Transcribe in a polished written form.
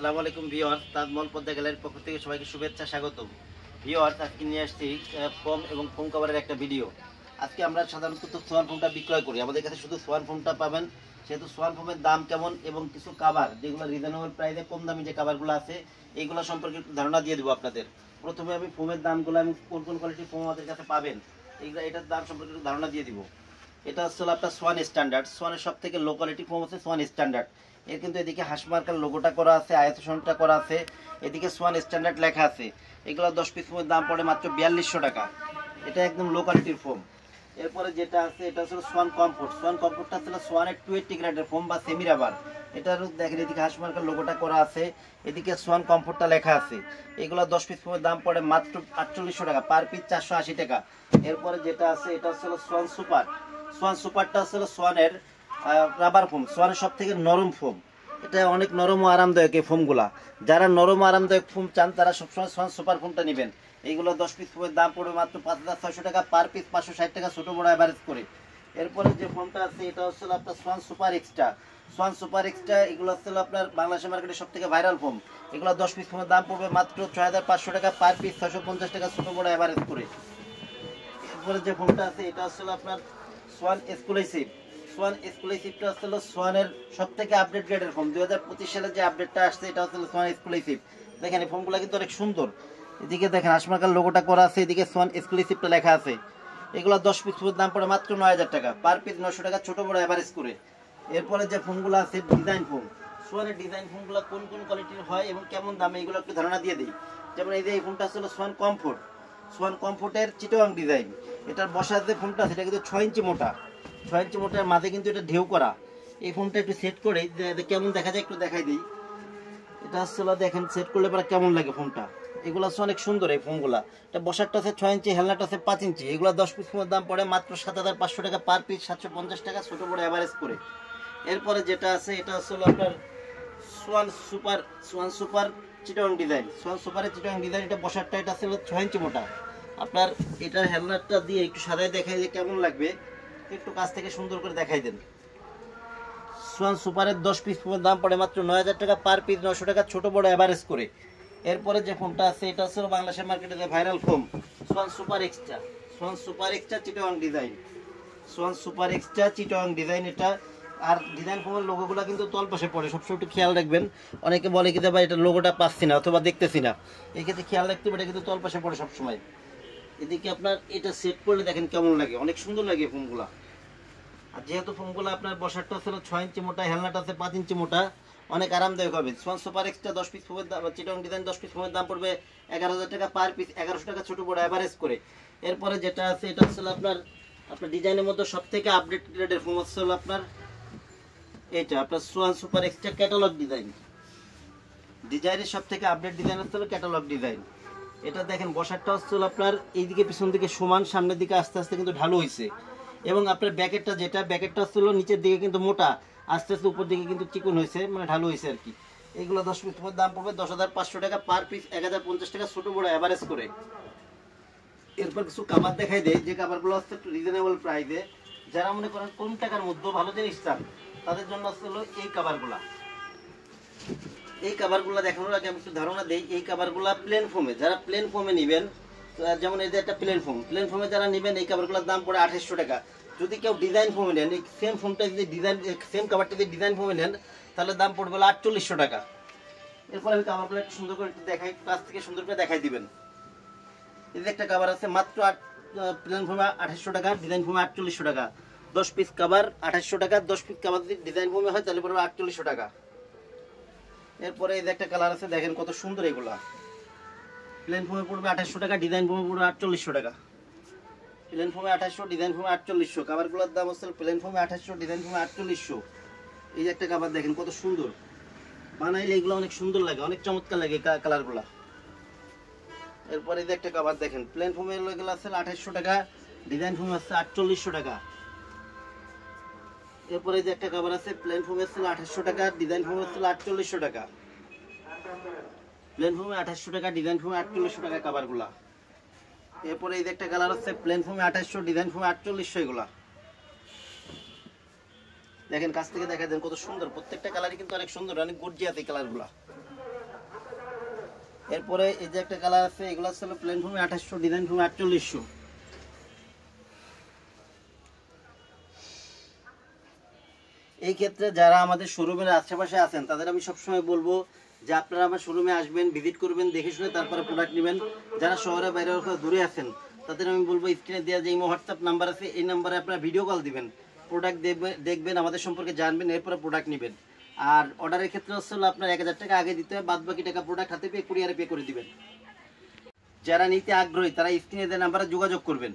আসসালামু আলাইকুম ভিউয়ার্স, তাজমহল পদ্মা গ্যালারির পক্ষ থেকে সবাইকে শুভেচ্ছা স্বাগতম। ভিউয়ার্স, আজকে নিয়ে আসছি ফোম এবং ফোম কভারের একটা ভিডিও। আজকে আমরা সাধারণত সোয়ান ফোমটা বিক্রয় করি, আমাদের কাছে শুধু সোয়ান ফোমটা পাবেন। সেহেতু সোয়ান ফোমের দাম কেমন এবং কিছু কাভার যেগুলো রিজনেবল প্রাইসে কম দামি যে কাভারগুলো আছে এইগুলো সম্পর্কে একটু ধারণা দিয়ে দেবো আপনাদের। প্রথমে আমি ফোমের দামগুলো, আমি কোন কোন কোয়ালিটির ফোম আমাদের কাছে পাবেন এটার দাম সম্পর্কে একটু ধারণা দিয়ে দিব। এটা হচ্ছে আপনার সোয়ান স্ট্যান্ডার্ড। সোয়ানের সব থেকে লো কোয়ালিটি ফোম হচ্ছে সোয়ান স্ট্যান্ডার্ড। এর কিন্তু এদিকে হাঁসমার্কার লোগোটা করা আছে, আয়তনটা করা আছে, এদিকে সোয়ান স্ট্যান্ডার্ড লেখা আছে। এগুলো 10 পিস ফোমের দাম পড়ে মাত্র 4200 টাকা। এটা একদম লো কোয়ালিটির ফোম। এরপরে যেটা আছে এটা হচ্ছে সোয়ান কমফোর্ট। সোয়ান কমফোর্টটা হচ্ছে সোয়ানের 280 গ্রেডের ফোম বা সেমি রাবার। এটার দেখেন এদিকে হাঁসমার্কার লোগোটা করা আছে, এদিকে সোয়ান কমফোর্টটা লেখা আছে। এগুলো 10 পিস ফোমের দাম পড়ে মাত্র 4800 টাকা, পার পিস 480 টাকা। এরপরে যেটা আছে এটা হচ্ছে সোয়ান সুপার। সোয়ান সুপারটা হচ্ছে সোয়ানের রাবার ফোম, সোয়ানের সব থেকে নরম ফোম। এটা অনেক নরম ও আরামদায়ক এই ফোমগুলা। যারা নরম আরামদায়ক ফোম চান তারা সবসময় সোয়ান সুপার ফোমটা নেবেন। এইগুলো 10 পিস ফোমের দাম পড়বে মাত্র 5600 টাকা, পার পিস 560 টাকা, ছোটো বড় অ্যাভারেজ করে। এরপরে যে ফোমটা আছে এটা হচ্ছে আপনার Swan super extra. Swan super extra এগুলো হচ্ছে আপনার বাংলাদেশের মার্কেটে সব থেকে ভাইরাল ফোম। এগুলো 10 পিস ফোমের দাম পড়বে মাত্র 6500 টাকা, পার পিস 650 টাকা, ছোটো বড় অ্যাভারেজ করে। এরপরে যে ফোমটা আছে এটা হচ্ছে আপনার সোয়ান এক্সক্লুসিভ। সোয়ান এক্সক্লুসিভটা হচ্ছে সোয়ানের সব থেকে আপডেট গ্রেডের ফোম। 2025 সালে যে আপডেটটা আসছে এটা হচ্ছে সোয়ান এক্সক্লুসিভ। দেখেন এই ফোমগুলো কিন্তু অনেক সুন্দর। এদিকে দেখেন হাঁসমার্কার লোগোটা করা আছে, এদিকে সোয়ান এক্সক্লুসিভটা লেখা আছে। এগুলো 10 পিস ফোমের দাম পড়ে মাত্র 9000 টাকা, পার পিস 900 টাকা, ছোটো বড় অ্যাভারেজ করে। এরপরে যে ফোমগুলো আছে ডিজাইন ফোম। সোয়ানের ডিজাইন ফোমগুলো কোন কোন কোয়ালিটির হয় এবং কেমন দামে এগুলো একটু ধারণা দিয়ে দিই। যেমন এই যে এই ফোমটা হচ্ছে সোয়ান কমফোর্ট। সোয়ান কমফোর্টের চিটোয়াং ডিজাইন। এটার বসার যে ফোমটা সেটা কিন্তু 6 ইঞ্চি মোটা। 6 ইঞ্চি মোটার মাঝে কিন্তু এটা ঢেউ করা। এই ফোমটা একটু সেট করে কেমন দেখা যায় একটু দেখাই দিই। এটা আসলে দেখেন সেট করলে পরে কেমন লাগে ফোমটা। এগুলো হচ্ছে অনেক সুন্দর এই ফোমগুলা। এটা বসারটা আছে 6 ইঞ্চি, হেলনাটা আছে 5 ইঞ্চি। এগুলো 10 পিস ফোমের দাম পড়ে মাত্র 7500 টাকা, পার পিস 750 টাকা, ছোটো বড় অ্যাভারেজ করে। এরপরে যেটা আছে এটা হচ্ছে আপনার সোয়ান সুপার। সোয়ান সুপার চিটোয়াং ডিজাইন। সোয়ান সুপারের চিটোয়াং ডিজাইন। এটা বসারটা এটা ছিল 6 ইঞ্চি মোটা। আপনার এটার হেলনারটা দিয়ে একটু সাদায় দেখাই যে কেমন লাগবে, একটু কাছ থেকে সুন্দর করে দেখাই দেন। সোয়ান সুপারের 10 পিস ফোমের দাম পড়ে মাত্র 9000 টাকা, পার পিস 900 টাকা, ছোটো বড় অ্যাভারেজ করে। এরপরে যে ফোমটা আছে এটা হচ্ছে বাংলাদেশের মার্কেটে যে viral foam Swan super extra. Swan super extra চিটোয়াং ডিজাইন। সোয়ান সুপার এক্সট্রা চিটোয়াং ডিজাইন। এটা আর ডিজাইন ফোমের লোগোগুলো কিন্তু তল পাশে পড়ে, সবসময় একটু খেয়াল রাখবেন। অনেকে বলে কি ভাই এটা লোগোটা পাচ্ছি না অথবা দেখতেছি না, এই ক্ষেত্রে খেয়াল রাখতে হবে, এটা কিন্তু তল পাশে পড়ে সবসময়। এদিকে আপনার এটা সেট করলে দেখেন কেমন লাগে, অনেক সুন্দর লাগে ফোমগুলা। আর যেহেতু ফোমগুলো আপনার বসারটা ছিল 6 ইঞ্চি মোটা, হেলনাটা আছে 5 ইঞ্চি মোটা, অনেক আরামদায়ক হবে। সোয়ান সুপার এক্সট্রা 10 পিস ফোমের দাম, চিটোয়াং ডিজাইন 10 পিস ফোমের দাম পড়বে 11000 টাকা, পার পিস 1100 টাকা, ছোটো বড় অ্যাভারেজ করে। এরপরে যেটা আছে এটা হচ্ছে আপনার ডিজাইনের মধ্যে সব থেকে আপডেট গ্রেডের ফোম হচ্ছে আপনার এটা আপনার Swan super extra catalogue design. ডিজাইনের সব থেকে আপডেট ডিজাইন হচ্ছে ক্যাটালগ ডিজাইন। এটা দেখেন বসারটা হচ্ছে আপনার এইদিকে পিছন দিকে সমান, সামনের দিকে আস্তে আস্তে কিন্তু ঢালু হয়েছে। এবং আপনার ব্যাকেটটা যেটা ব্যাকেটটা হচ্ছে নিচের দিকে কিন্তু মোটা, আস্তে আস্তে উপর দিকে কিন্তু চিকন হয়েছে, মানে ঢালু হয়েছে আর কি। এগুলো 10 পিস ফোমের দাম পড়বে 10500 টাকা, পার পিস 1050 টাকা, ছোটো বড় অ্যাভারেজ করে। এরপর কিছু কাভার দেখাই দেয় যে কাভারগুলো হচ্ছে একটু রিজনেবল প্রাইসে। যারা মনে করেন কম টাকার মধ্যে ভালো জিনিস চান তাদের জন্য হলো এই কাভারগুলা। এই কাভারগুলো দেখানোর আগে আমি একটু ধারণা দেই। এই কাভারগুলো প্লেন ফোমে, যারা প্লেন ফোমে নেবেন, যেমন এই যে একটা প্লেন ফোম, প্লেন ফোমে যারা নেবেন এই কাভারগুলোর দাম পড়ে 2800 টাকা। যদি কেউ ডিজাইন ফোমে নেন, এই সেম ফোমটা যদি ডিজাইন, সেম কাভারটা যদি ডিজাইন ফোমে নেন তাহলে দাম পড়বে 4800 টাকা। এরপর আমি কাভারগুলো একটু সুন্দর করে একটু দেখাই, কাছ থেকে সুন্দর করে দেখাই দিবেন। এই যে একটা কাভার আছে মাত্র প্লেন ফোমে 2800 টাকা, ডিজাইন ফোমে 4800 টাকা। 10 পিস কাভার 2800 টাকা, 10 পিস কাভার যদি ডিজাইন ফোমে হয় তাহলে পড়বে 4800 টাকা। এরপরে এই যে একটা কালার আছে, দেখেন কত সুন্দর এগুলা। প্লেন ফোমে পড়বে 2800 টাকা, ডিজাইন ফোমে পড়বে 4800 টাকা। প্লেন ফোমে 2800, ডিজাইন ফোমে 4800। কাভারগুলোর দাম হচ্ছে প্লেন ফোমে 2800, ডিজাইন ফোমে 4800। এই যে একটা কাভার দেখেন কত সুন্দর বানাইলে, এগুলো অনেক সুন্দর লাগে, অনেক চমৎকার লাগে কালারগুলা। এরপরে এই যে একটা কাভার দেখেন প্লেন ফোমে এগুলো আছে 2800 টাকা, ডিজাইন ফোমে আছে 4800 টাকা। এরপরে যে একটা কাভার আছে প্লেন ফোমে ছিল 2800 টাকা, ডিজাইন ফোমে ছিল 4800 টাকা। প্লেন ফোমে 2800 টাকা, ডিজাইন ফোমে 4800 টাকা কাভারগুলা। এরপরে এই যে একটা কালার আছে প্লেন ফোমে 2800, ডিজাইন ফোমে 4800। এগুলা দেখেন কাছ থেকে দেখা দেন কত সুন্দর, প্রত্যেকটা কালারই কিন্তু অনেক সুন্দর, অনেক গর্জিয়াস এই কালারগুলা। এরপরে এই যে একটা কালার আছে, এগুলো আছে প্লেন ফর্মে 2800, ডিজাইন ফর্মে 4800। এই ক্ষেত্রে যারা আমাদের শোরুমের আশেপাশে আছেন তাদের আমি সবসময় বলবো যে আপনারা আমার শোরুমে আসবেন, ভিজিট করবেন, দেখে শুনে তারপরে প্রোডাক্ট নেবেন। যারা শহরে বাইরে দূরে আছেন তাদের আমি বলবো স্ক্রিনে দেওয়া যে হোয়াটসঅ্যাপ নাম্বার আছে, এই নাম্বারে আপনারা ভিডিও কল দিবেন, প্রোডাক্ট দেখবেন, আমাদের সম্পর্কে জানবেন, এরপরে প্রোডাক্ট নেবেন। আর অর্ডারের ক্ষেত্রে হচ্ছে আপনার 1000 টাকা আগে দিতে হয়, বাদ বাকি টাকা প্রোডাক্ট হাতে পেয়ে কুরিয়ারে পে করে দিবেন। যারা নিতে আগ্রহী তারা স্ক্রিনে দেওয়া নাম্বারে যোগাযোগ করবেন।